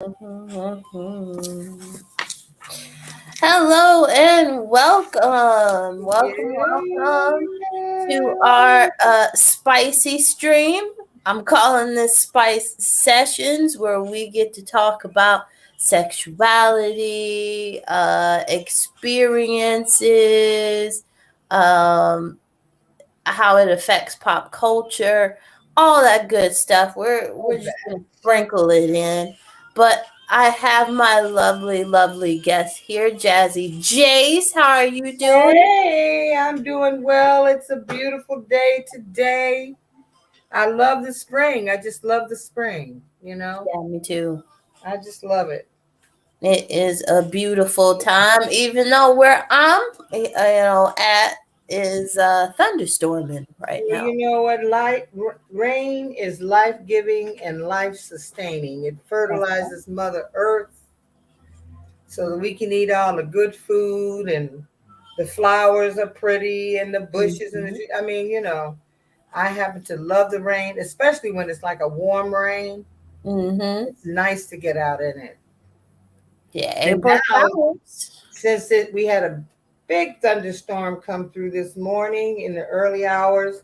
Mhm. Hello and welcome. Welcome to our spicy stream. I'm calling this Spice Sessions, where we get to talk about sexuality, experiences, um, how it affects pop culture, all that good stuff. We're just gonna sprinkle it in. But I have my lovely, lovely guest here, Jazzy Jace. How are you doing? Hey, I'm doing well. It's a beautiful day today. I love the spring. I just love the spring, you know? Yeah, me too. I just love it. It is a beautiful time, even though where I'm at is thunderstorming right Well, now. you know what? Rain is life giving and life sustaining. It That's right. fertilizes Mother Earth so that we can eat all the good food and the flowers are pretty and the bushes and Mhm. I mean, I happen to love the rain, especially when it's like a warm rain. Mhm. It's nice to get out in it. Yeah, And April now, showers. we had a big thunderstorm come through this morning in the early hours,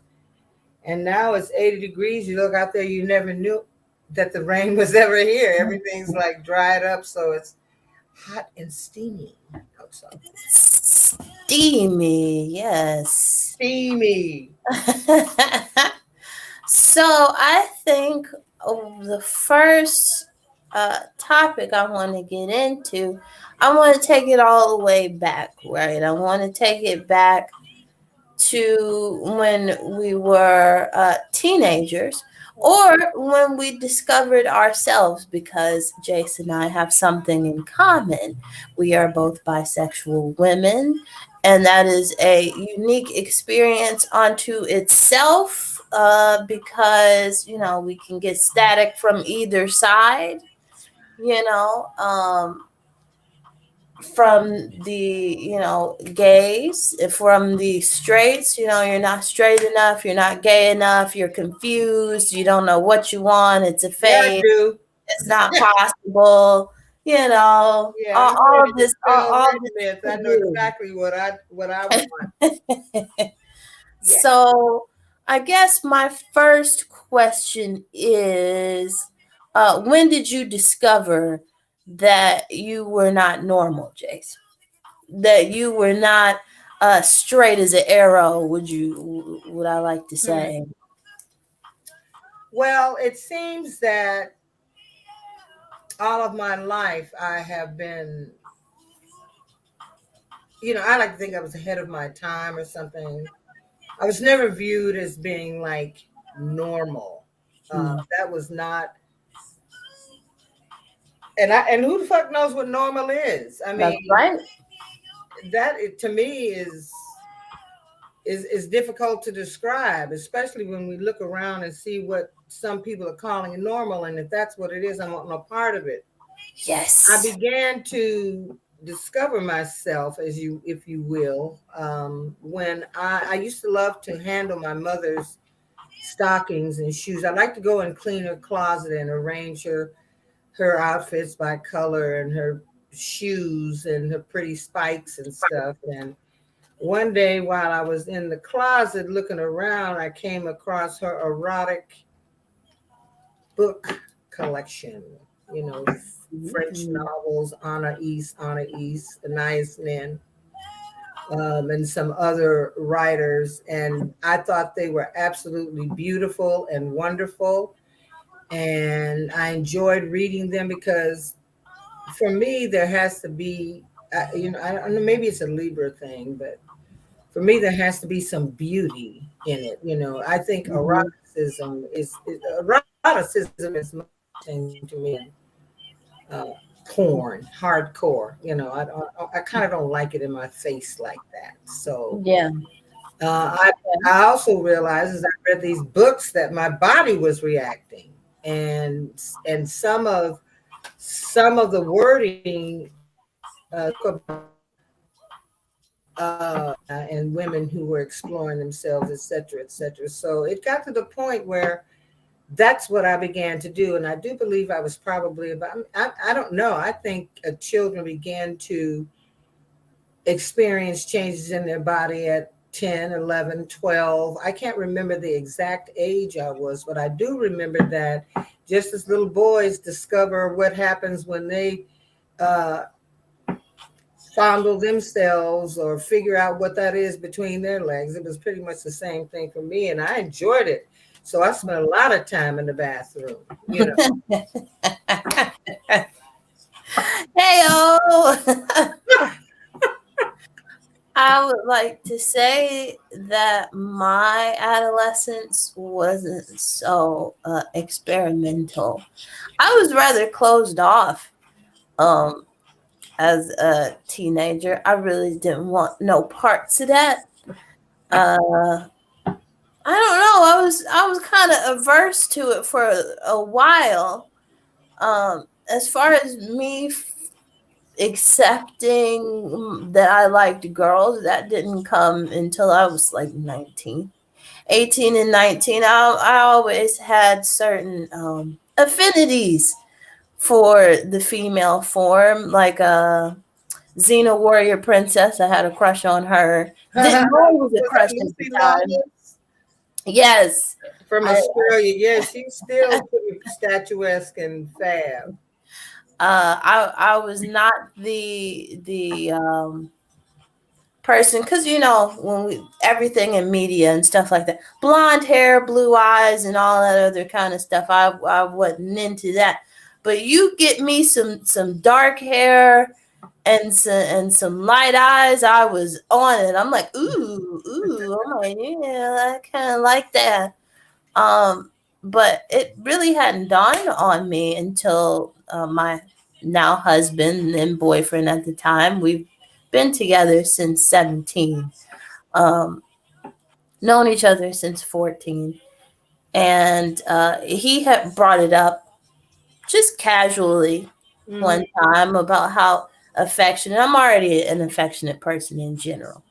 and now it's 80 degrees. You look out there, you never knew that the rain was ever here. Everything's like dried up, so it's hot and steamy outside. Steamy, yes. Steamy. So I think the first topic I want to get into, I want to take it all the way back, right? I want to take it back to when we were teenagers or when we discovered ourselves, because Jace and I have something in common. We are both bisexual women, and that is a unique experience unto itself, because, we can get static from either side, you know. From the gays, from the straights, you're not straight enough, you're not gay enough, you're confused, you don't know what you want, it's a Yeah, I phase, do. it's not possible, Yeah, I'm all ready to this dispel all that this myth. I know taboo. exactly what I want. Yeah. So I guess my first question is, when did you discover that you were not normal, Jace? That you were not straight as an arrow, would I like to Hmm. say? Well, it seems that all of my life I have been, I like to think I was ahead of my time or something. I was never viewed as being like normal. Hmm. That was not, and who the fuck knows what normal is? I That's mean, right. to me is difficult to describe, especially when we look around and see what some people are calling normal, and if that's what it is, I want no part of it. I Yes. began to discover myself, as you, if you will, when I used to love to handle my mother's stockings and shoes. I like to go and clean her closet and arrange her outfits by color and her shoes and her pretty spikes and stuff. And one day while I was in the closet looking around, I came across her erotic book collection. You know, French Mhm. novels, Anna East, Anais Nin, and some other writers. And I thought they were absolutely beautiful and wonderful. And I enjoyed reading them because for me, there has to be, I don't know, maybe it's a Libra thing, but for me, there has to be some beauty in it. I think Mhm. eroticism is much the same thing to me than porn, hardcore. I kind of don't like it in my face like that. So Yeah. uh, I I also realized as I read these books that my body was reacting, and some of the wording about and women who were exploring themselves, et cetera, et cetera. So it got to the point where that's what I began to do. And I do believe I was probably about, I don't know. I think children began to experience changes in their body at 10, 11, 12. I can't remember the exact age I was, but I do remember that just as little boys discover what happens when they uh, fondle themselves or figure out what that is between their legs. It was pretty much the same thing for me, and I enjoyed it. So I spent a lot of time in the bathroom, you know. Heyo. I would like to say that my adolescence wasn't so experimental. I was rather closed off um, as a teenager. I really didn't want no parts of that. Uh, I don't know. I was kind of averse to it for a while. As far as me accepting that I liked girls, that didn't come until I was like 19, 18, and 19. I always had certain affinities for the female form, like Xena Warrior Princess. I had a crush on her. Didn't know it was a Was that crush at the Lucy time. Lawless Yes. from I Australia? Yeah, she's still pretty statuesque and fab. I was not the person, because when we everything in media and stuff like that, blonde hair, blue eyes, and all that other kind of stuff, I wasn't into that. But you get me some dark hair and some light eyes, I was on it. I'm like, ooh, I'm like, yeah, I kind of like that. um but it really hadn't dawned on me until my now husband and boyfriend at the time. We've been together since 17, um, known each other since 14. And he had brought it up just casually Hmm. one time about how affectionate. I'm already an affectionate person in general.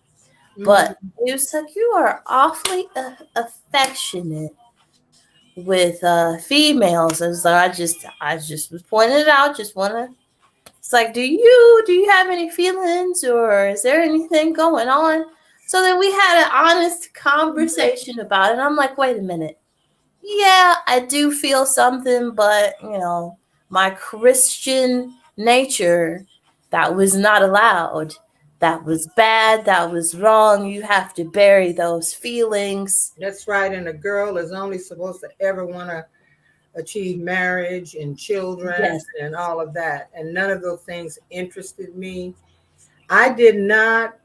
But Hmm. he was like, "You are awfully affectionate with females." I just was pointing it out. Just wanna. It's like, do you have any feelings, or is there anything going on? So then we had an honest conversation about it. I'm like, wait a minute. Yeah, I do feel something, but my Christian nature, that was not allowed. That was bad. That was wrong. You have to bury those feelings. That's right. And a girl is only supposed to ever want to achieve marriage and children Yes. and all of that. And none of those things interested me. I did not,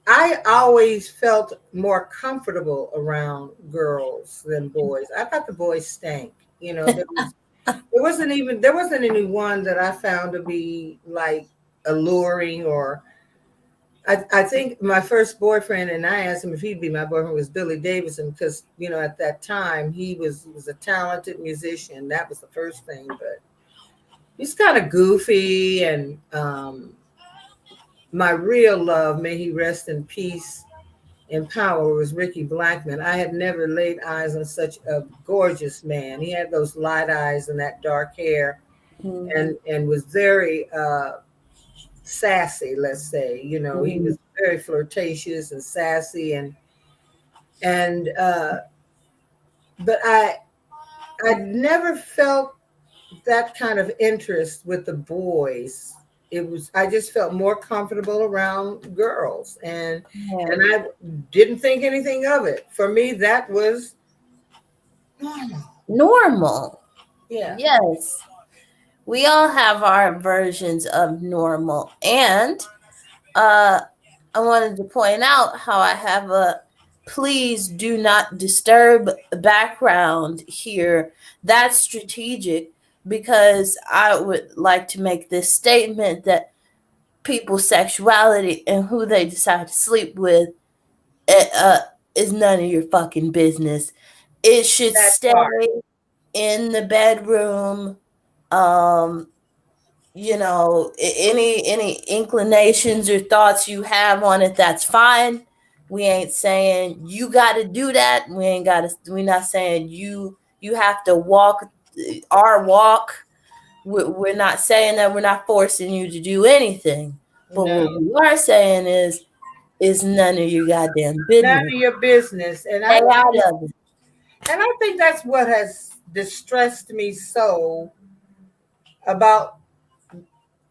I always felt more comfortable around girls than boys. I thought the boys stank. You know, there wasn't any one that I found to be like alluring or I think my first boyfriend, and I asked him if he'd be my boyfriend, was Billy Davidson, because at that time he was a talented musician. That was the first thing, but he's kind of goofy. And my real love, may he rest in peace and power, was Ricky Blackman. I had never laid eyes on such a gorgeous man. He had those light eyes and that dark hair, Mhm. and was very sassy, let's say. He Mhm. was very flirtatious and sassy, and but I never felt that kind of interest with the boys. I just felt more comfortable around girls, and Yeah. I didn't think anything of it. For me, that was normal. Normal. Yeah. Yes. We all have our versions of normal. And uh, I wanted to point out how I have a please do not disturb background here. That's strategic, because I would like to make this statement that people's sexuality and who they decide to sleep with, eh, uh, is none of your fucking business. It should That stay part. in the bedroom. Um, any inclinations or thoughts you have on it, that's fine. We ain't saying you got to do that. We're not saying you you have to walk our walk. We're not saying that we're not forcing you to do anything, but No, what we are saying is none of your goddamn none business. of your business. Stay out of it. And I think that's what has distressed me so about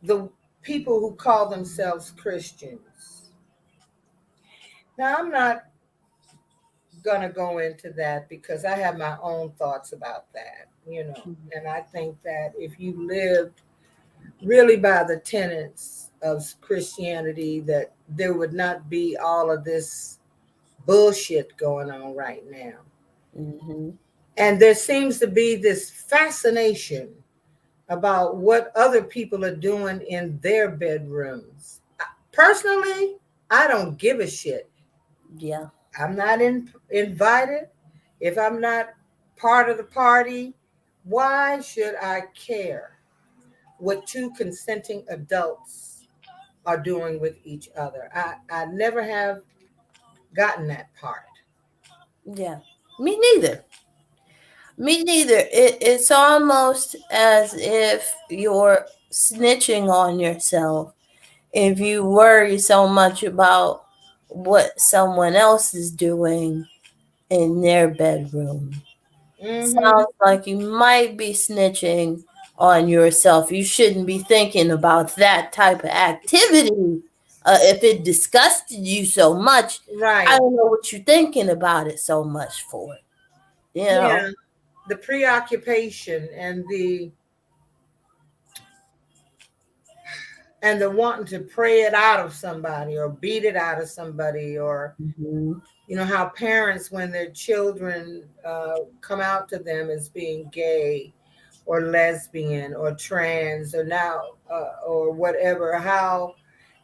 the people who call themselves Christians. Now, I'm not going to go into that because I have my own thoughts about that, you know. And I think that if you lived really by the tenets of Christianity, that there would not be all of this bullshit going on right now. Mm-hmm. And there seems to be this fascination about what other people are doing in their bedrooms. Personally, I don't give a shit. Yeah. I'm not invited. If I'm not part of the party, why should I care what two consenting adults are doing with each other? I never have gotten that part. Yeah. Me neither. Me neither. It's almost as if you're snitching on yourself if you worry so much about what someone else is doing in their bedroom. Mm-hmm. Sounds like you might be snitching on yourself. You shouldn't be thinking about that type of activity. If it disgusted you so much, I Right. don't know what you're thinking about it so much for. You know? Yeah. The preoccupation and the wanting to pray it out of somebody or beat it out of somebody, or Mm-hmm. you know how parents, when their children come out to them as being gay or lesbian or trans or now or whatever, how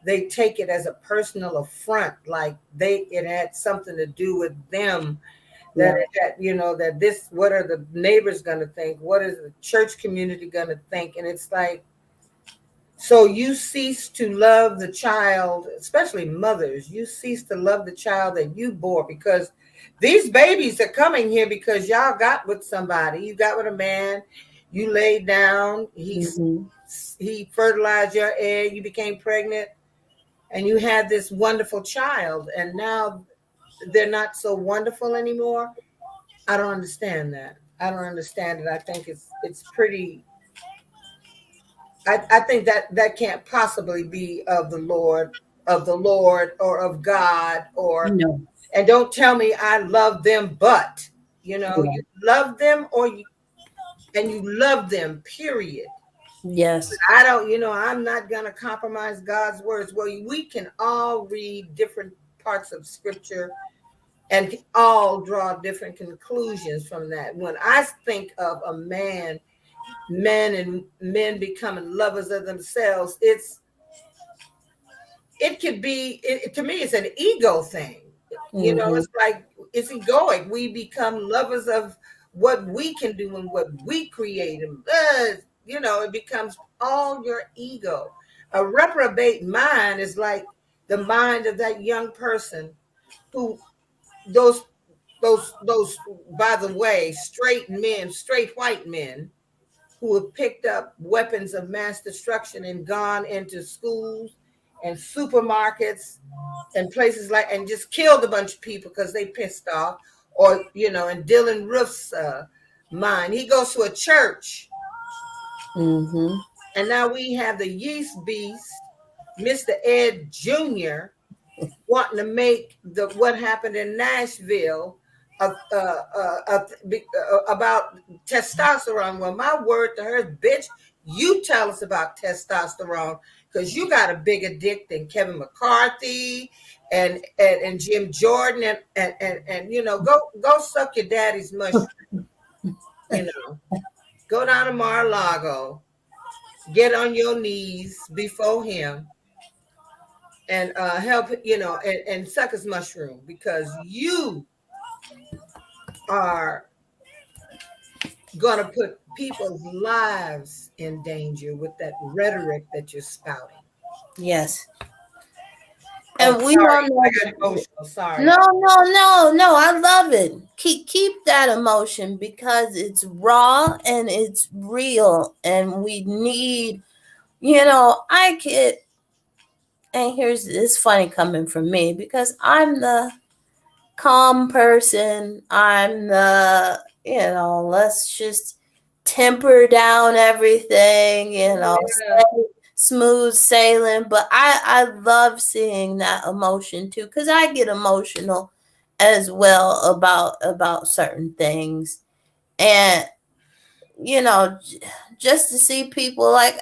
they take it as a personal affront, like it had something to do with them, that Yeah. it had, you know, that this, what are the neighbors going to think, what is the church community going to think? And it's like, so you cease to love the child, especially mothers. You cease to love the child that you bore, because these babies are coming here because y'all got with somebody. You got with a man. You laid down. Mm-hmm. He fertilized your egg. You became pregnant, and you had this wonderful child. And now they're not so wonderful anymore. I don't understand that. I don't understand it. I think it's pretty. I think that that can't possibly be of the Lord, or of God, or, No. and don't tell me I love them, but you know, Yeah. you love them, and you love them, period. Yes. I don't, you know, I'm not gonna compromise God's words. Well, we can all read different parts of scripture and all draw different conclusions from that. When I think of a man, men and men becoming lovers of themselves, it could be, to me it's an ego thing. You know, Mm-hmm. it's like it's egoic. We become lovers of what we can do and what we create, and you know, it becomes all your ego. A reprobate mind is like the mind of that young person who, those those by the way, straight men, straight white men who have picked up weapons of mass destruction and gone into schools and supermarkets and places like, and just killed a bunch of people because they pissed off. Or, you know, in Dylan Roof's mind, he goes to a church, Mm-hmm. and now we have the yeast beast, Mr. Ed Jr., wanting to make the what happened in Nashville about testosterone. Well, my word to her, bitch, you tell us about testosterone, because you got a bigger dick than Kevin McCarthy and Jim Jordan, and you know, go suck your daddy's mushroom. You know, go down to Mar-a-Lago, get on your knees before him, and help, you know, and suck his mushroom, because you are going to put people's lives in danger with that rhetoric that you're spouting. Yes. Oh, And we sorry, don't I know. got emotional. Sorry. No, no, no, no. I love it. Keep that emotion because it's raw and it's real, and we need. I get. And here's it's funny coming from me because I'm the calm person. I'm the, let's just temper down everything, Yeah. smooth sailing. But I love seeing that emotion too because I get emotional as well about certain things. And just to see people like,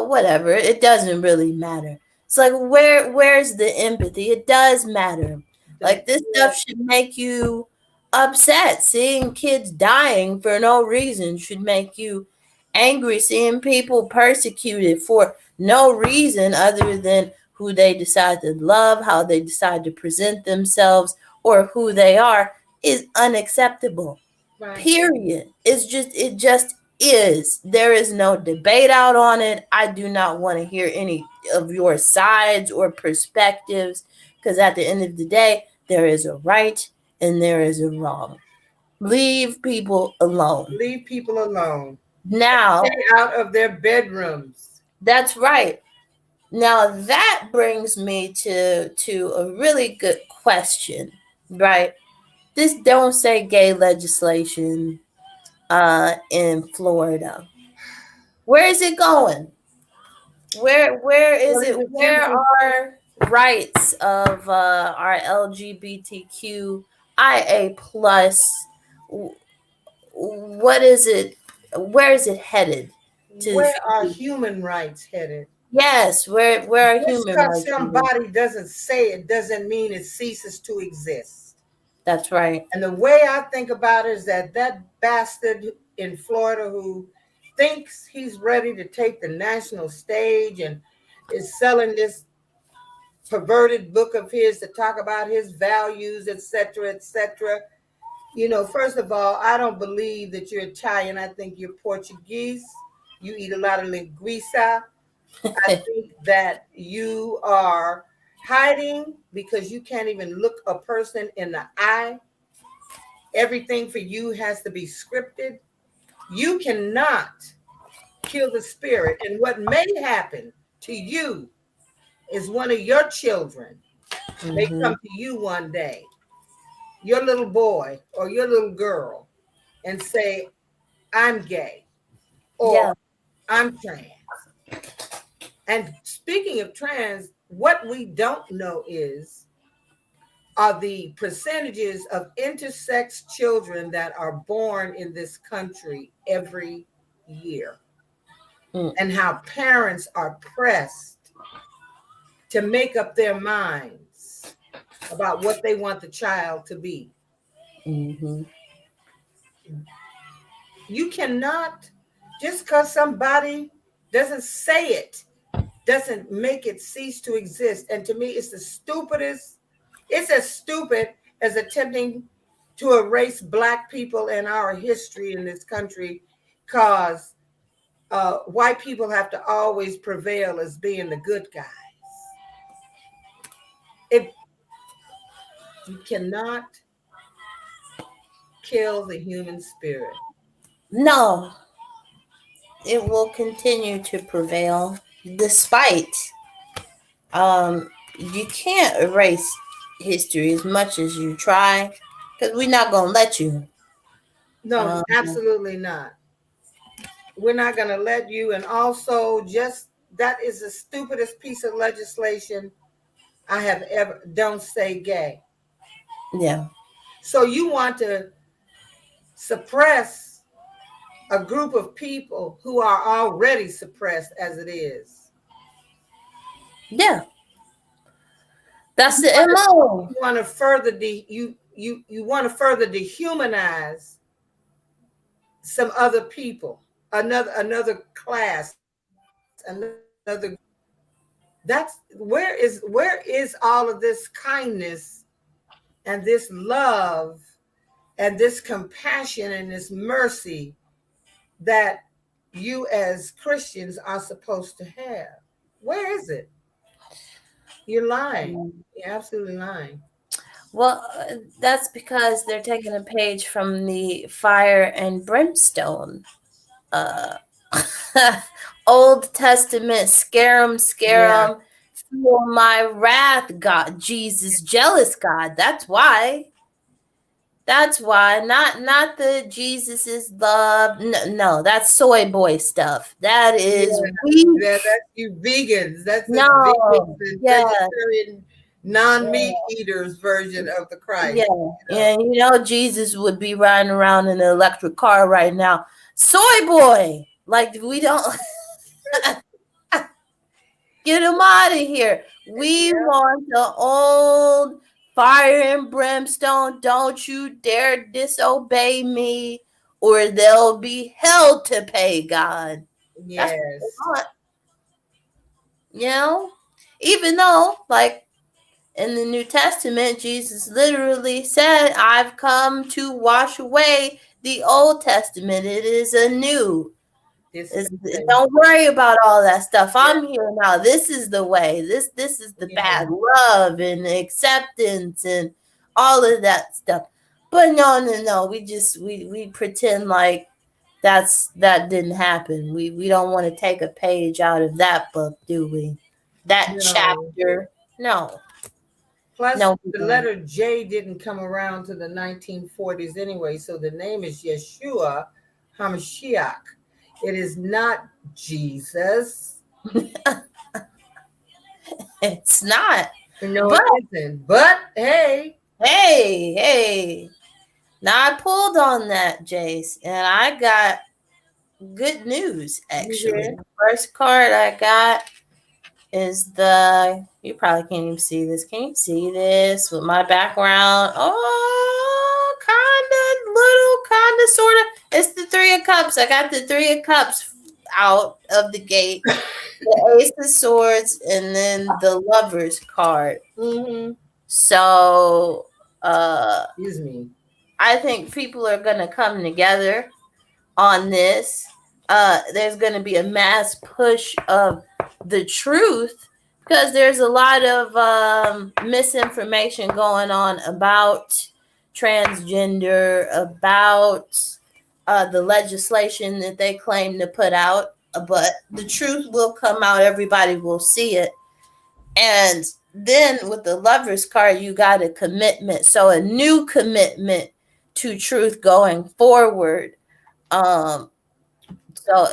whatever, it doesn't really matter. It's like where's the empathy? It does matter. That's Like this stuff it. should make you upset. Seeing kids dying for no reason should make you angry. Seeing people persecuted for no reason other than who they decide to love, how they decide to present themselves, or who they are is unacceptable. Right. Period. It just is. There is no debate out on it. I do not want to hear any of your sides or perspectives because at the end of the day, there is a right and there is a wrong. Leave people alone. Leave people alone. Now, Stay out of their bedrooms. that's right. Now that brings me to a really good question, right? This don't say gay legislation in Florida. Where is it going? Where is What is it? Where attempting? are rights of our LGBTQIA plus? What is it? Where is it headed to? Where are human rights headed? Yes, where are Just human because rights headed? somebody doesn't say it doesn't mean it ceases to exist. That's right. And the way I think about it is that that bastard in Florida who thinks he's ready to take the national stage and is selling this perverted book of his to talk about his values, etc., etc. First of all, I don't believe that you're Italian. I think you're Portuguese. You eat a lot of linguiça. I think that you are hiding because you can't even look a person in the eye. Everything for you has to be scripted. You cannot kill the spirit. And what may happen to you is one of your children may Hmm. come to you one day, your little boy or your little girl, and say, I'm gay or Yeah. I'm trans. And speaking of trans, what we don't know are the percentages of intersex children that are born in this country every year, and how parents are pressed to make up their minds about what they want the child to be. Mm-hmm. You cannot, just because somebody doesn't say it, doesn't make it cease to exist. And to me, it's the stupidest, it's as stupid as attempting to erase Black people and our history in this country because white people have to always prevail as being the good guys. It You cannot kill the human spirit. No, it will continue to prevail despite you can't erase history as much as you try because we're not gonna let you. No, um, absolutely not. We're not going to let you. And also, just that is the stupidest piece of legislation I have ever. Don't say gay. yeah, So you want to suppress a group of people who are already suppressed as it is. yeah, that's You the want to, mo. you want to further you want to further dehumanize some other people, another class, another group. Where is all of this kindness and this love and this compassion and this mercy that you as Christians are supposed to have? Where is it? You're lying. You're absolutely lying. Well, that's because they're taking a page from the fire and brimstone uh Old Testament, scare Yeah. 'em, feel my wrath, God, Jesus, jealous God. That's why. That's why. Not the Jesus is love. No, no, that's soy boy stuff. That is Yeah. weak. Yeah. That's you vegans. That's vegans No. and Yeah. vegetarian non-meat eaters version of the Yeah. Christ. And Jesus would be riding around in an electric car right now. Soy boy. Like we don't get him out of here. We Yeah. want the old fire and brimstone. Don't you dare disobey me, or there'll be hell to pay, God. That's what they Yes. want, you know? Even though, like in the New Testament, Jesus literally said, I've come to wash away the Old Testament. It is a new. Dispensation. Don't worry about all that stuff. Yeah. I'm here now. This is the way. This is the Yeah. path. Love and acceptance and all of that stuff. But no, no, no. We pretend like that didn't happen. We don't want to take a page out of that book, do we? That No. chapter. No. Plus, No, we the don't. letter J didn't come around to the 1940s anyway, so the name is Yeshua HaMashiach. It is not Jesus. It's not. No, But it isn't. But hey, hey. Now I pulled on that, Jace, and I got good news you actually. did. The first card I got is the you probably can't even see this. Can you see this with my background? Oh, kinda, little, kinda, sorta. It's the Three of Cups. I got the Three of Cups out of the gate. The Ace of Swords and then the Lovers card. Mm-hmm. So Excuse me. I think people are gonna come together on this. There's going to be a mass push of the truth because there's a lot of misinformation going on about transgender, about the legislation that they claim to put out. But the truth will come out, everybody will see it. And then with the Lover's card, you got a commitment. So a new commitment to truth going forward. Um, so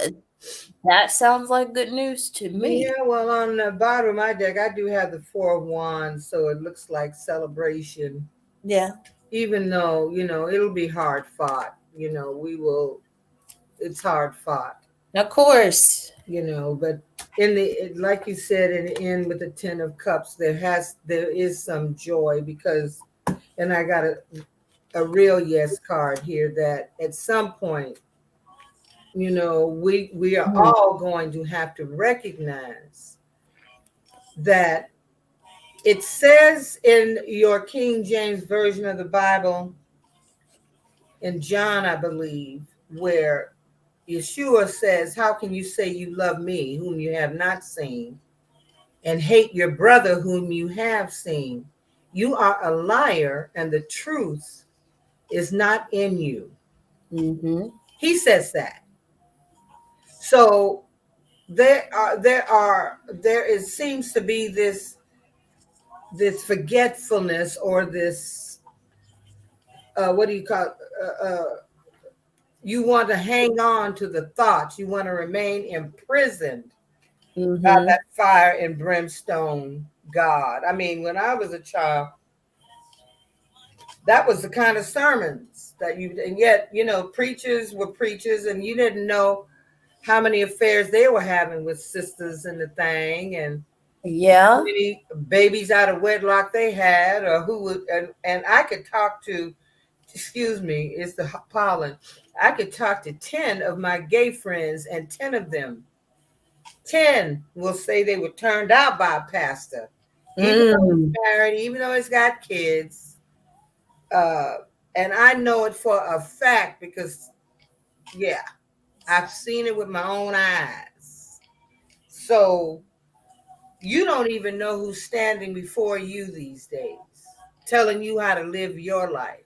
that sounds like good news to me. Yeah, well, on the bottom of my deck, I do have the Four of Wands, so it looks like celebration. Yeah, Even though, it'll be hard fought. It's hard fought. of course. But like you said, in the end with the Ten of Cups, there is some joy because, and I got a real yes card here that at some point, we are Mhm. all going to have to recognize that it says in your King James version of the Bible, in John, I believe, where Yeshua says, how can you say you love me, whom you have not seen, and hate your brother, whom you have seen? You are a liar, and the truth is not in you. Mhm. He says that. So seems to be this forgetfulness or this what do you call you want to hang on to the thoughts. You want to remain imprisoned by Mhm. that fire and brimstone God. I mean, when I was a child, that was the kind of sermons and yet, preachers were preachers and you didn't know how many affairs they were having with sisters and the thing and how Yeah. many babies out of wedlock they had or who would, and I could talk to, excuse me, it's the pollen. I could talk to 10 of my gay friends and 10 of them 10 will say they were turned out by a pastor, even though he's Mm. married, even though he's got kids. Uh, and I know it for a fact because, yeah, I've seen it with my own eyes. So, you don't even know who's standing before you these days, telling you how to live your life.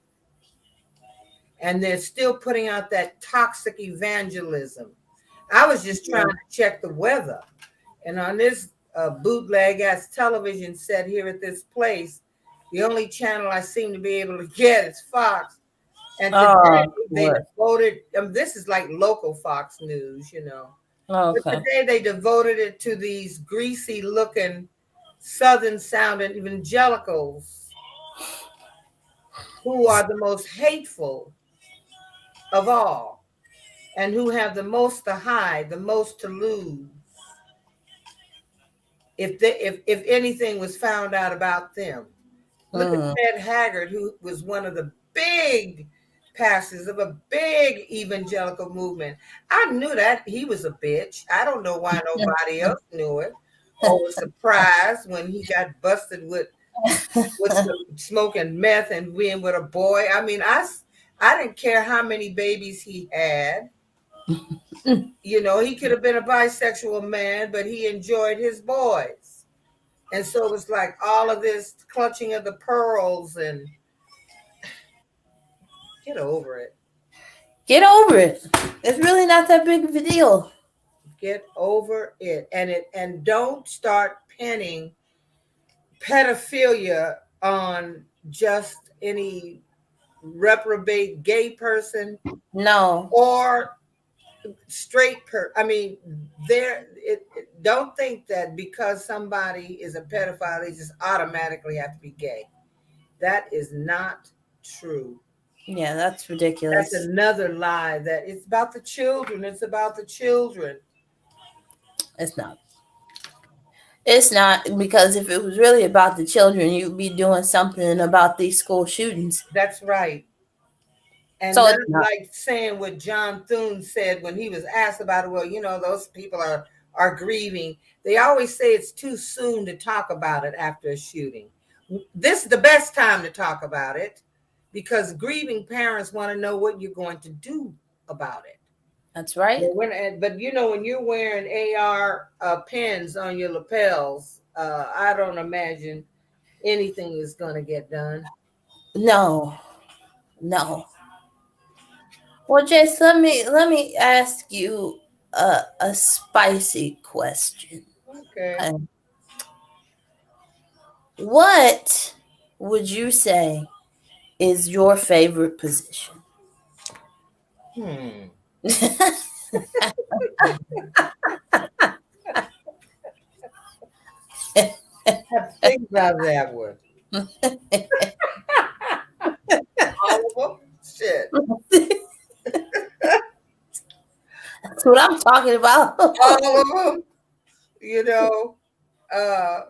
And they're still putting out that toxic evangelism. I was just trying Yeah. to check the weather. And on this bootleg ass television set here at this place, the only channel I seem to be able to get is Fox. And today Oh, of they course. devoted, this is like local Fox News, you know. But Okay. today they devoted it to these greasy looking, southern sounding evangelicals who are the most hateful of all and who have the most to hide, the most to lose if anything was found out about them. Look at Mm. Fred Haggard, who was one of the big pastors of a big evangelical movement. I knew that he was a bitch. I don't know why nobody else knew it or was surprised when he got busted with smoking meth and being with a boy. I mean, I didn't care how many babies he had. You know, he could have been a bisexual man, but he enjoyed his boys. And so it was like all of this clutching of the pearls and get over it. Get over it. It's really not that big of a deal. Get over it. And don't start pinning pedophilia on just any reprobate gay person No, or I mean, don't think that because somebody is a pedophile they just automatically have to be gay. That is not true. yeah, that's That's ridiculous. another lie that it's about the children. It's about the children. It's not. It's not because if it was really about the children, you'd be doing something about these school shootings. That's right. And So not it's not. like saying what John Thune said when he was asked about it. Well, you know, those people are grieving. They always say it's too soon to talk about it after a shooting. This is the best time to talk about it because grieving parents want to know what you're going to do about it. That's right. But you know, when you're wearing AR pins on your lapels, I don't imagine anything is going to get done. No, no. Well, Jace, let me ask you a spicy question. Okay. Okay. What would you say is your favorite position? Hmm. Have to think about that one. All of them? Shit. That's what I'm talking about. All of them? You know, uh,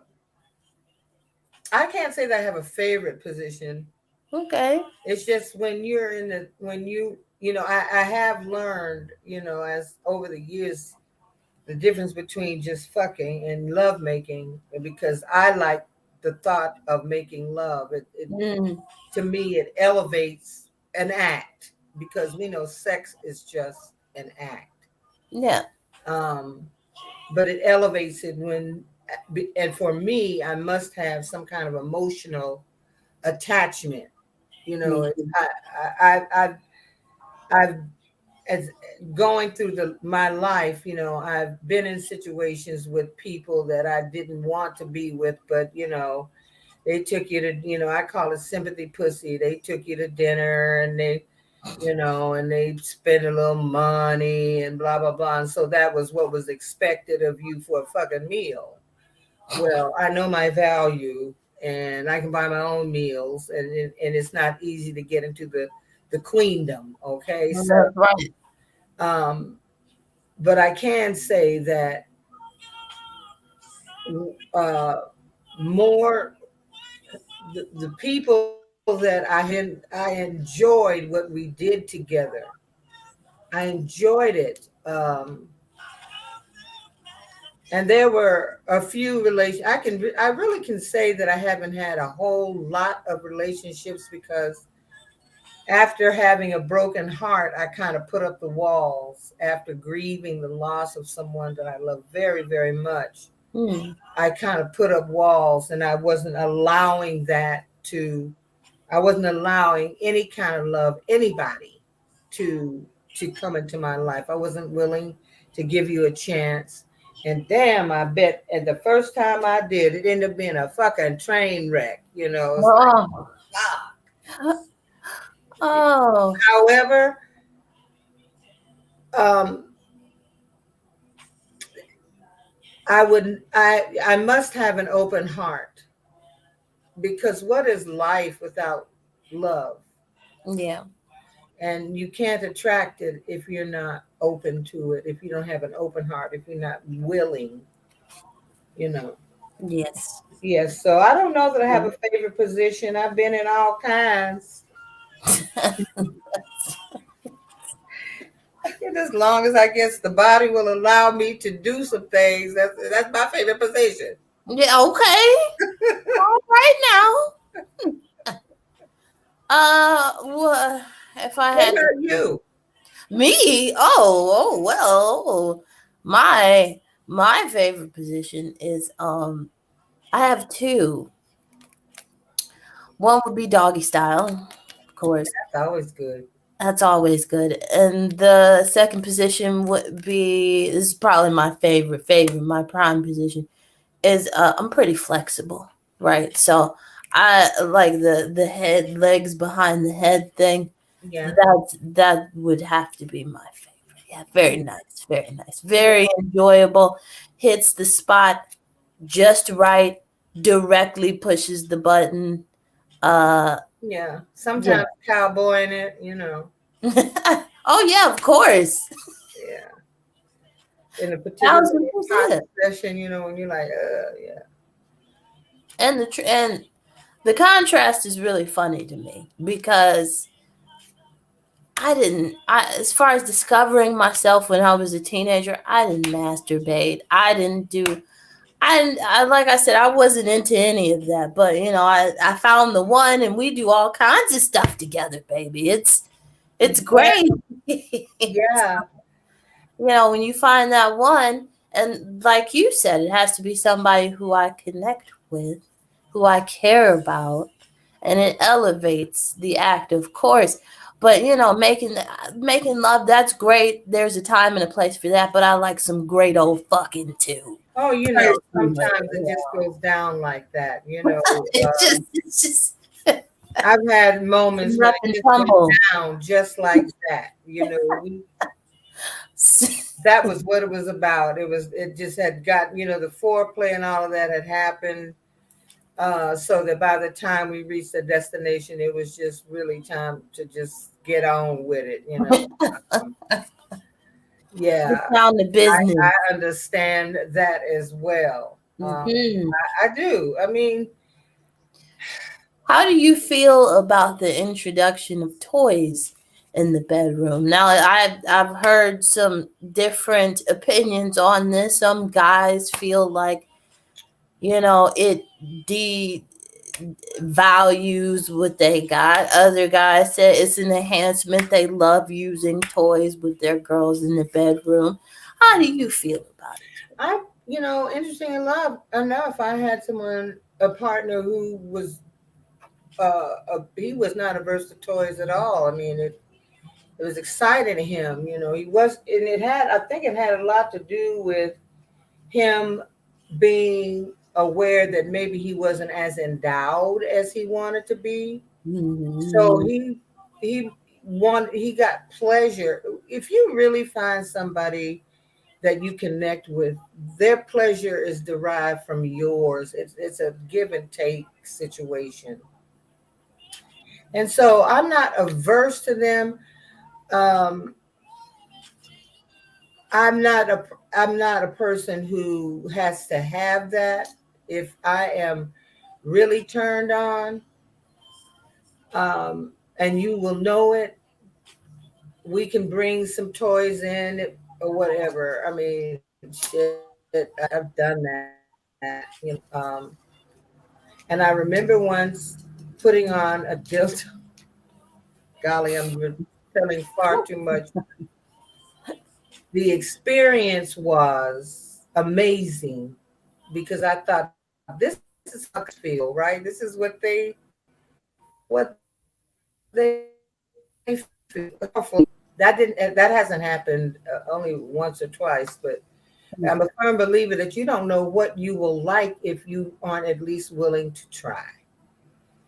I can't say that I have a favorite position. Okay. It's just when you're you know, I have learned, you know, as over the years, the difference between just fucking and love making because I like the thought of making love. It Mm, to me it elevates an act because we know sex is just an act. yeah. Um, but it elevates it when and for me I must have some kind of emotional attachment. You know, Me it's, too. I've as going through my life, you know, I've been in situations with people that I didn't want to be with, but you know, they took you to, you know, I call it sympathy pussy. They took you to dinner and they, you know, and they spent a little money and blah blah blah. And so that was what was expected of you for a fucking meal. Well, I know my value and I can buy my own meals and it's not easy to get into the queendom. Okay. So That's right. um but I can say that uh, more the people that I enjoyed what we did together. I enjoyed it, and there were a few relations. I really can say that I haven't had a whole lot of relationships because after having a broken heart, I kind of put up the walls after grieving the loss of someone that I love very very much. Mm. I kind of put up walls, and I wasn't allowing any kind of love, anybody to come into my life. I wasn't willing to give you a chance. And damn, I bet at the first time I did, it ended up being a fucking train wreck. It's like, Oh. ah. Oh. However, um, I must have an open heart, because what is life without love? Yeah. And you can't attract it if you're not open to it, if you don't have an open heart, if you're not willing, you know. Yes. Yes, so I don't know that I have a favorite position. I've been in all kinds. And as long as I guess the body will allow me to do some things, that's my favorite position. Yeah. Okay. All right now. What if I What had to about you? me? Oh, well. My favorite position is I have two. One would be doggy style, of course. That's always good. That's always good. And the second position would be, this is probably my favorite, my prime position is I'm pretty flexible, right? So I like the head legs behind the head thing. Yeah. That would have to be my favorite. Yeah, very nice, very nice, very enjoyable. Hits the spot just right, directly pushes the button. Uh, Yeah. yeah. Sometimes cowboy in it. Oh yeah, of course, Yeah. In a particularly thousand hot percent. session, when you're like, yeah. And the contrast is really funny to me because as far as discovering myself when I was a teenager, I didn't masturbate. I didn't do I like I said, I wasn't into any of that. But I found the one, and we do all kinds of stuff together, baby. It's Well, great. yeah. When you find that one, and like you said, it has to be somebody who I connect with, who I care about, and it elevates the act, of course. But making love, that's great. There's a time and a place for that. But I like some great old fucking too. Oh, Personally, sometimes it just goes down like that. it's just I've had moments when rough it and just went tumble. down just like that. That was what it was about. It just had got, the foreplay and all of that had happened. So that by the time we reached the destination, it was just really time to just get on with it. Um, Get yeah, down to business. I understand that as well. Hmm. I do. I mean, How do you feel about the introduction of toys in the bedroom? Now, I've heard some different opinions on this. Some guys feel like it devalues what they got. Other guys say it's an enhancement. They love using toys with their girls in the bedroom. How do you feel about it? interesting enough, I had a partner who was he was not averse to toys at all. I mean, it was exciting to him. He was, and I think it had a lot to do with him being aware that maybe he wasn't as endowed as he wanted to be. So Mm-hmm. he got pleasure. If you really find somebody that you connect with, their pleasure is derived from yours. It's a give and take situation. And so I'm not averse to them. Um, I'm not a person who has to have that. If I am really turned on, and you will know it, we can bring some toys in or whatever. I mean, shit, I've done that. And I remember once putting on a dildo. Golly, telling far too much. The experience was amazing. because I thought this is how guys feel, right? This is what they feel. Hopefully, that hasn't happened only once or twice, but I'm a firm believer that you don't know what you will like if you aren't at least willing to try.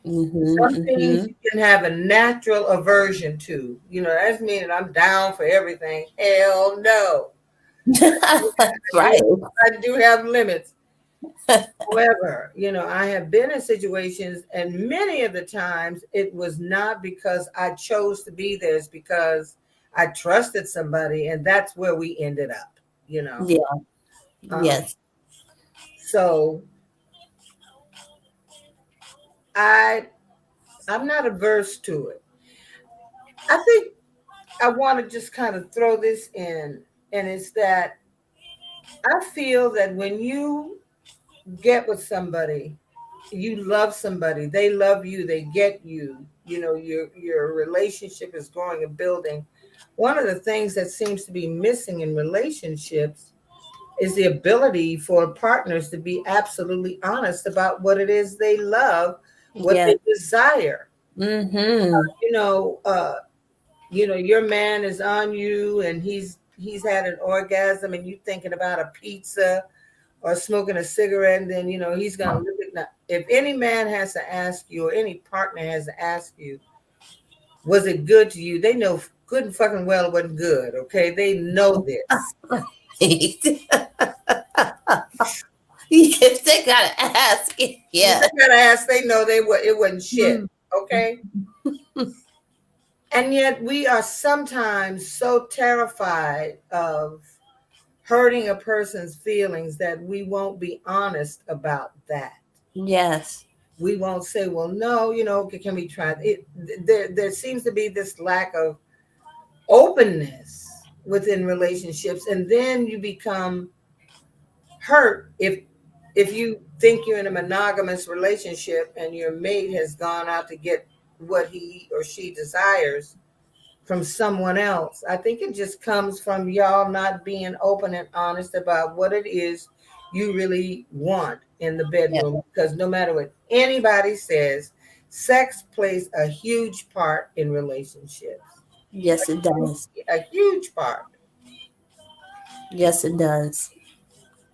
Some things Mm-hmm. you can have a natural aversion to. That's meaning I'm down for everything. Hell no. That's I do, right. I do have limits. However, I have been in situations, and many of the times it was not because I chose to be there, it's because I trusted somebody, and that's where we ended up, you know. Yeah. Um, Yes. so I I'm not averse to it. I think I want to just kind of throw this in, and it's that I feel that when you get with somebody, you love somebody, they love you, they get you, your relationship is growing and building. One of the things that seems to be missing in relationships is the ability for partners to be absolutely honest about what it is they love, what Yeah. they desire. Mm-hmm. You know, uh, your man is on you and he's had an orgasm and you thinking about a pizza or smoking a cigarette, and then he's gonna look at now. If any man has to ask you, or any partner has to ask you, was it good to you? They know good and fucking well it wasn't good. Okay, they know this. Yes, they gotta ask it. If Yeah. they gotta ask, they know it wasn't shit. Mm. Okay, and yet we are sometimes so terrified of hurting a person's feelings that we won't be honest about that. Yes. We won't say, well, no, can we try it? There seems to be this lack of openness within relationships, and then you become hurt if you think you're in a monogamous relationship and your mate has gone out to get what he or she desires from someone else. I think it just comes from y'all not being open and honest about what it is you really want in the Yeah. bedroom. Because no matter what anybody says, sex plays a huge part in relationships. Yes, it does. A huge part. Yes, it does.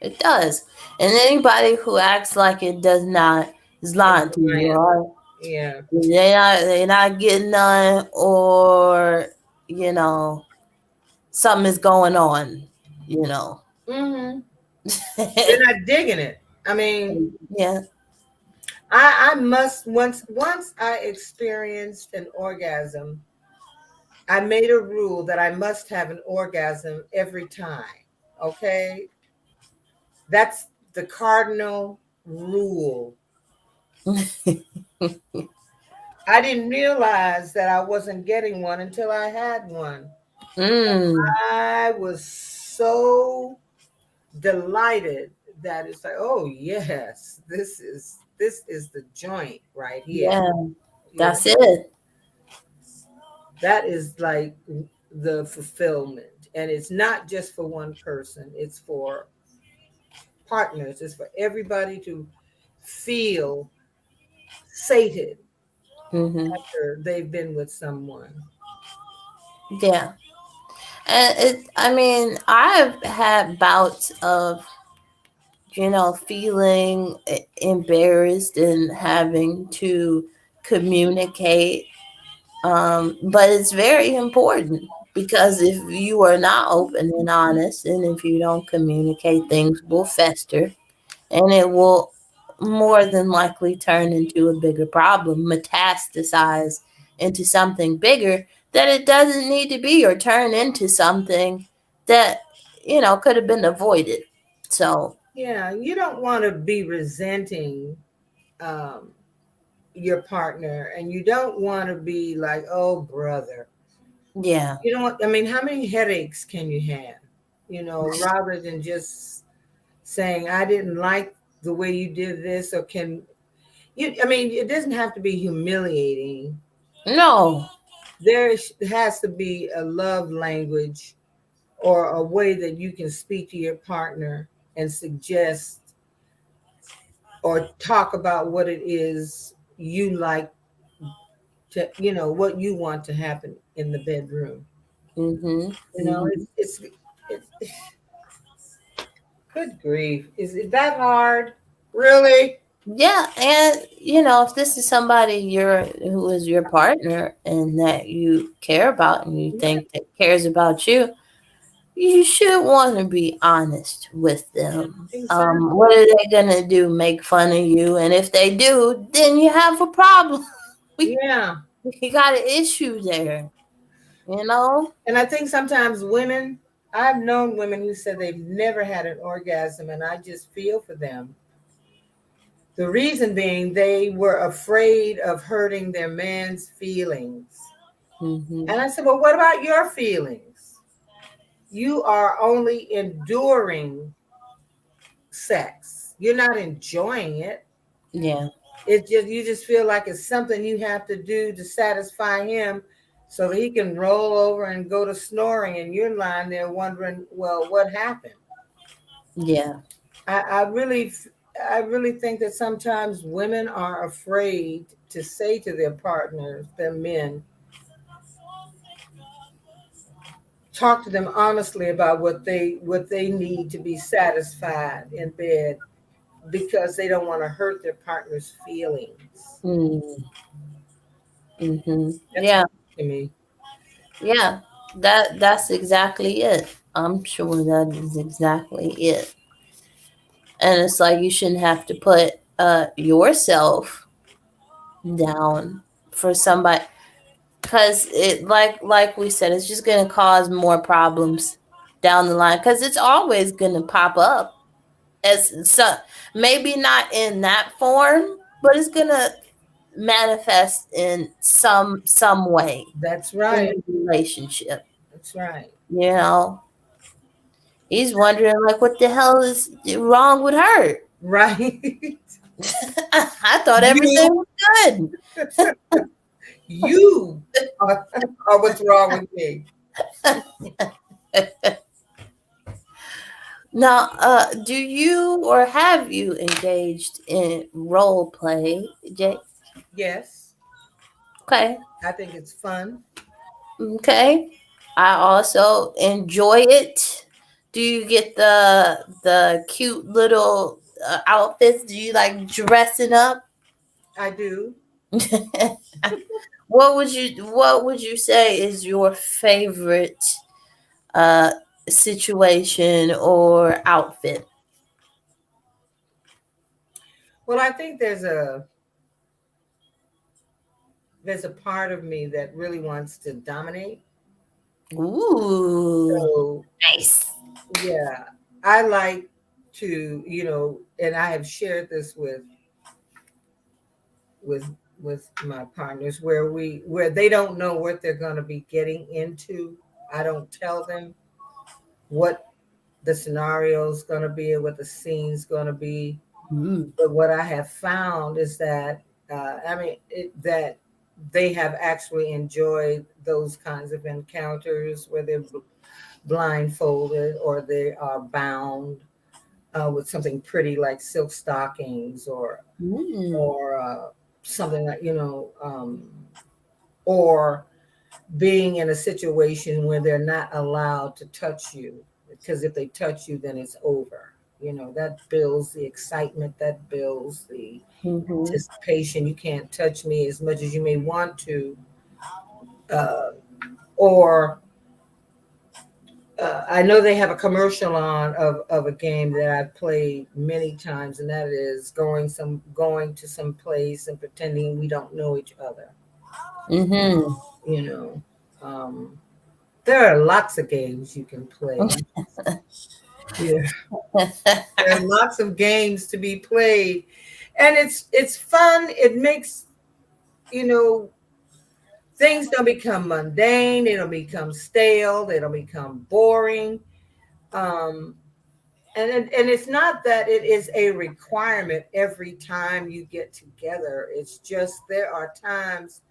It does. And anybody who acts like it does not is It's lying to you, lying. or Yeah. they're not getting none, or you know something is going on. You know. Hmm. They're not digging it. I mean, Yeah. I must once I experienced an orgasm, I made a rule that I must have an orgasm every time. Okay? That's the cardinal rule. I didn't realize that I wasn't getting one until I had one. Mm. I was so delighted that it's like, oh yes, this is the joint right here. Yeah. You know, That's it. that is like the fulfillment. And it's not just for one person, it's for partners, it's for everybody to feel sated Hmm. after they've been with someone. Yeah. And I mean, I've had bouts of, feeling embarrassed and having to communicate. But it's very important because if you are not open and honest, and if you don't communicate, things will fester and it will more than likely turn into a bigger problem, metastasize into something bigger that it doesn't need to be, or turn into something that, could have been avoided. So, Yeah, you don't want to be resenting um, your partner, and you don't want to be like, oh, brother. yeah. You know what? I mean, how many headaches can you have? Rather than just saying, I didn't like the way you did this, or can you? I mean, it doesn't have to be humiliating. No. Has to be a love language or a way that you can speak to your partner and suggest or talk about what it is you like to, what you want to happen in the bedroom. Mhm. Mhm. It's good grief. Is that hard? Really? Yeah, and if this is somebody who is your partner and that you care about and you Yeah, think that cares about you, you should want to be honest with them. What exactly. are they gonna do? Make fun of you? And if they do, then you have a problem. we Yeah. we got an issue there. You know? And I think sometimes women, I've known women who said they've never had an orgasm, and I just feel for them. The reason being they were afraid of hurting their man's feelings. And Mhm. I said, well, what about your feelings? You are only enduring sex. You're not enjoying it. Yeah. It's just you just feel like it's something you have to do to satisfy him so that he can roll over and go to snoring and you're lying there wondering, well, what happened? Yeah. I, I really I really think that sometimes women are afraid to say to their partners, their men, talk to them honestly about what they need to be satisfied in bed because they don't want to hurt their partner's feelings. Mm. Mhm. That's Yeah. to me. Yeah. That's exactly it. I'm sure that is exactly it. And it's like you shouldn't have to put yourself down for somebody, because it, like we said, it's just going to cause more problems down the line, because it's always going to pop up as so, maybe not in that form, but it's going to manifest in some way That's in right. the relationship. That's right. you know he's wondering, like, what the hell is wrong with her? Right. I thought everything You, was good. you are what's wrong with me. Now, do you or have you engaged in role play, Jay? Yes, Okay, I think it's fun. okay. I also enjoy it. Do you get the cute little outfits? Do you like dressing up? I do. What would you say is your favorite uh situation or outfit? Well, I think there's a part of me that really wants to dominate. Ooh, So nice. yeah, I like to, and I have shared this with with my partners where they don't know what they're going to be getting into. I don't tell them what the scenario is going to be or what the scene's going to be. Mm. But what I have found is that, that they have actually enjoyed those kinds of encounters where they're blindfolded or they are bound with something pretty like silk stockings Mm. or something like or being in a situation where they're not allowed to touch you, because if they touch you then it's over. That builds the excitement, that builds the Mhm. anticipation. You can't touch me as much as you may want to, uh, or I know they have a commercial on of a game that I've played many times, and that is going to some place and pretending we don't know each other. Mhm. You know, um, there are lots of games you can play. Yeah, there are lots of games to be played, and it's fun. It makes you know things don't become mundane. They don't become stale. They don't become boring. Um, and it's not that it is a requirement every time you get together. It's just there are times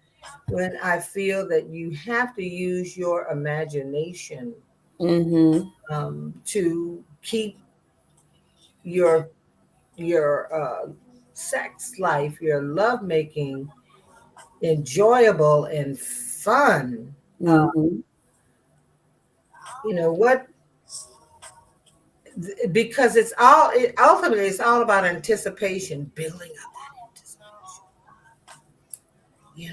when I feel that you have to use your imagination Mhm. to keep your your sex life, your lovemaking enjoyable and fun. Mm-hmm. What, because ultimately it's all about anticipation, building up that anticipation.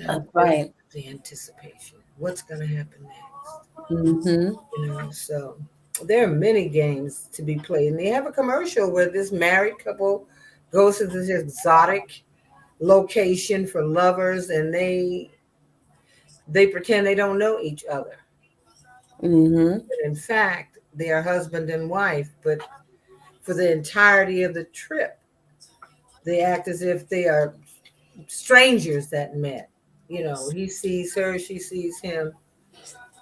That's Building right. up the anticipation. What's going to happen next? Mm-hmm. So there are many games to be played. And they have a commercial where this married couple goes to this exotic location for lovers, and they pretend they don't know each other. Mm-hmm. But in fact, they are husband and wife, but for the entirety of the trip, they act as if they are strangers that met. He sees her, she sees him.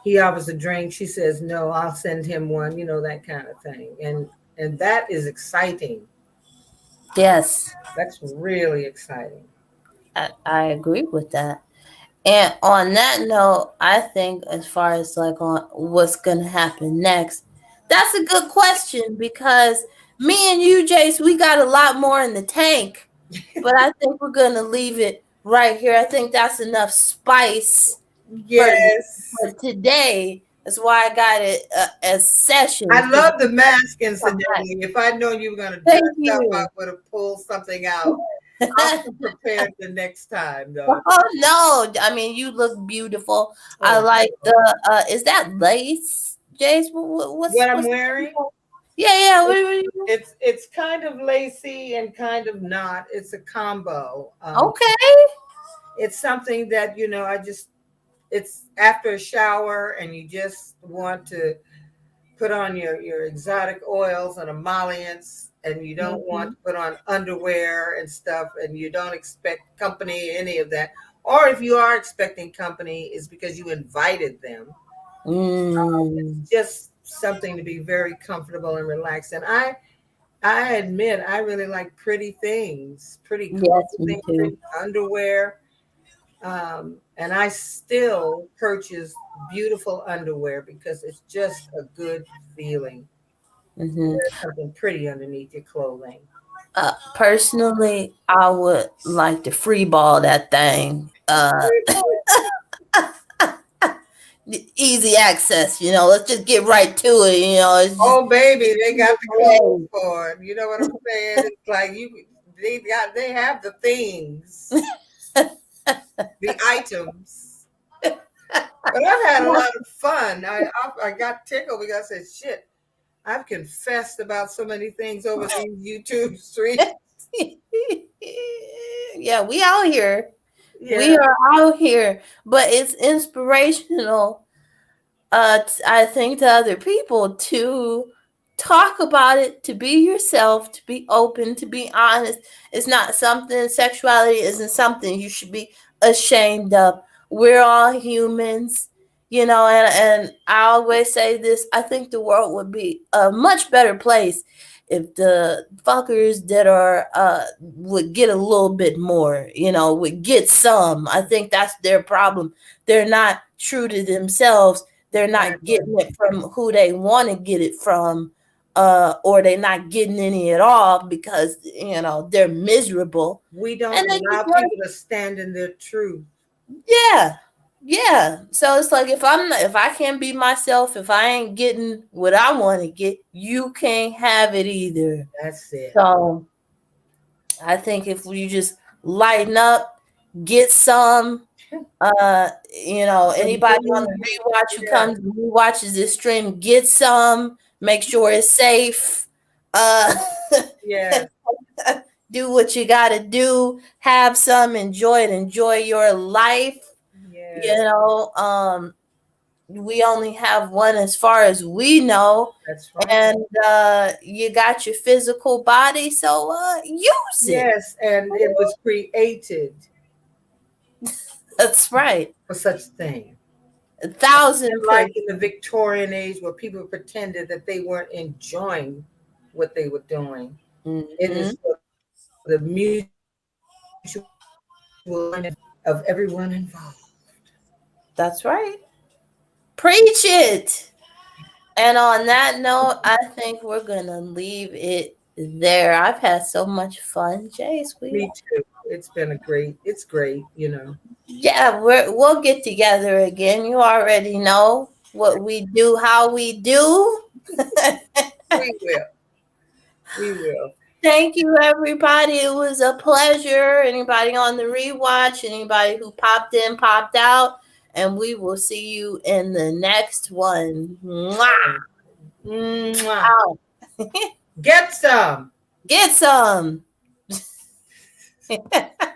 He offers a drink, she says no, I'll send him one, that kind of thing. And that is exciting. Yes, That's really exciting. I agree with that. And on that note, I think as far as like on what's gonna happen next, that's a good question because me and you, Jace, we got a lot more in the tank. But I think we're gonna leave it right here. I think that's enough spice for Yes. today. That's why I got it as sessions I because love the mask, come back. incidentally. If I'd known you were going to dress Thank up, I you. would have pulled something out. I'll come prepared the next time, though. Oh no! I mean, you look beautiful. I Oh, like the. Is that lace, Jace? what I'm What's? wearing? Yeah, yeah. It, What it's kind of lacy and kind of not. It's a combo. okay. It's something that it's after a shower and you just want to put on your exotic oils and emollients, and you don't want Mm-hmm. to put on underwear and stuff, and you don't expect company, any of that. Or if you are expecting company, it's because you invited them. Mm. It's just something to be very comfortable and relaxed. And I admit I really like pretty things, pretty Yes, me clothing, too. pretty underwear. And I still purchase beautiful underwear because it's just a good feeling to Mm-hmm. wear something pretty underneath your clothing. Personally, I would like to free ball that thing. Easy access, let's just get right to it, it's just Oh, baby, they got the clothes play. for it. You know what I'm saying? It's like they have the things, the items. But I've had a lot of fun. I got tickled because I said, "Shit, I've confessed about so many things over these YouTube streets." Yeah, we out here. Yeah, We are out here, but it's inspirational, I think, to other people to talk about it, to be yourself, to be open, to be honest. It's not something, sexuality isn't something you should be ashamed of. We're all humans, and I always say this. I think the world would be a much better place if the fuckers that are would get a little bit more, would get some. I think that's their problem. They're not true to themselves. They're not exactly. getting it from who they want to get it from, or they're not getting any at all because they're miserable, We and don't they just allow want. people to stand in their truth. Yeah, yeah. So it's like if I can't be myself, if I ain't getting what I want to get, you can't have it either. That's it. So I think if you just lighten up, get some. Some Anybody on the booze. rewatch who Yeah. comes and rewatches this stream, get some. Make sure it's safe. Uh, Yes. do what you got to do. Have some. Enjoy it. Enjoy your life. You Yes. know, um, we only have one as far as we know, That's right. and you got your physical body, so use it. Yes, and it was created That's right. for such thing. 1,000%. Like in the Victorian age where people pretended that they weren't enjoying what they were doing. It Hmm. is for the mutual enjoyment of everyone involved. That's right. Preach it. And on that note, I think we're going to leave it there. I've had so much fun, Jace. Me too. It's been a great. It's great. You know. Yeah, we'll get together again. You already know what we do, how we do. We will. We will. Thank you, everybody. It was a pleasure. Anybody on the rewatch, anybody who popped in, popped out, and we will see you in the next one. Mwah! Mwah. Out. Get some. Get some.